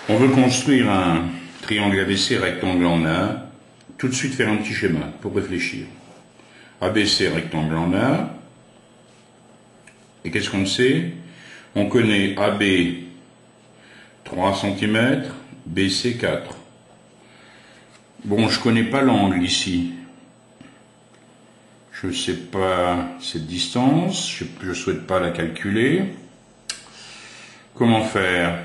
On veut construire un triangle ABC rectangle en A, tout de suite faire un petit schéma pour réfléchir. ABC rectangle en A, et qu'est-ce qu'on sait? On connaît AB 3 cm, BC 4. Bon, je connais pas l'angle ici. Je ne sais pas cette distance, je ne souhaite pas la calculer. Comment faire?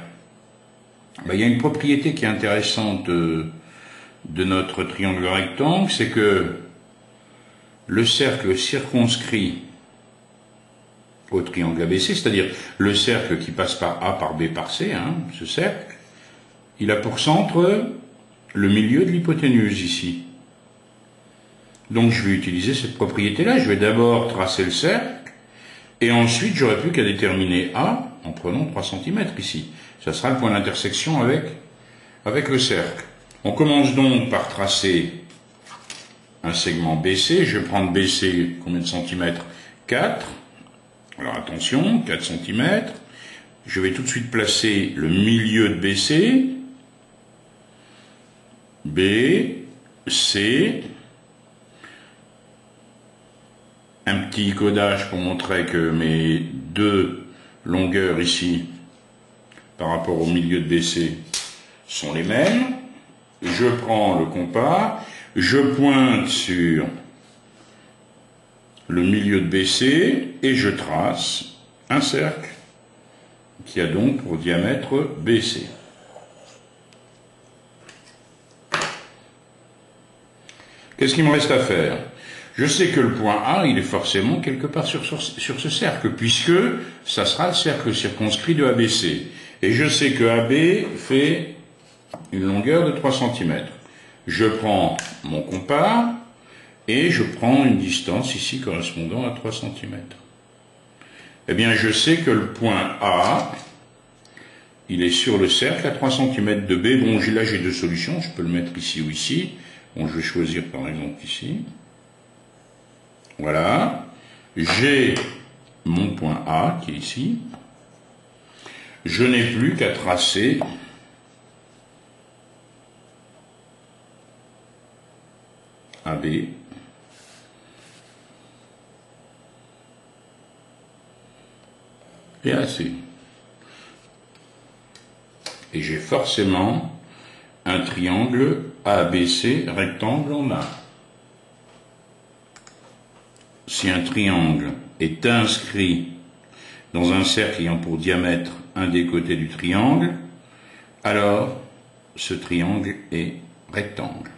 Ben, il y a une propriété qui est intéressante de notre triangle rectangle, c'est que le cercle circonscrit au triangle ABC, c'est-à-dire le cercle qui passe par A, par B, par C, ce cercle, il a pour centre le milieu de l'hypoténuse ici. Donc je vais utiliser cette propriété-là. Je vais d'abord tracer le cercle, et ensuite j'aurai plus qu'à déterminer A en prenant 3 cm ici. Ça sera le point d'intersection avec le cercle. On commence donc par tracer un segment BC. Je vais prendre BC, combien de centimètres? 4. Alors attention, 4 cm. Je vais tout de suite placer le milieu de BC. B, C. Un petit codage pour montrer que mes deux longueurs ici, par rapport au milieu de BC, sont les mêmes. Je prends le compas, je pointe sur le milieu de BC et je trace un cercle qui a donc pour diamètre BC. Qu'est-ce qu'il me reste à faire? Je sais que le point A, il est forcément quelque part sur ce cercle, puisque ça sera le cercle circonscrit de ABC. Et je sais que AB fait une longueur de 3 cm. Je prends mon compas et je prends une distance ici correspondant à 3 cm. Eh bien, je sais que le point A, il est sur le cercle à 3 cm de B. Bon, là, j'ai deux solutions. Je peux le mettre ici ou ici. Bon, je vais choisir par exemple ici. Voilà. J'ai mon point A qui est ici. Je n'ai plus qu'à tracer AB et AC. Et j'ai forcément un triangle ABC rectangle en A. Si un triangle est inscrit dans un cercle ayant pour diamètre un des côtés du triangle, alors ce triangle est rectangle.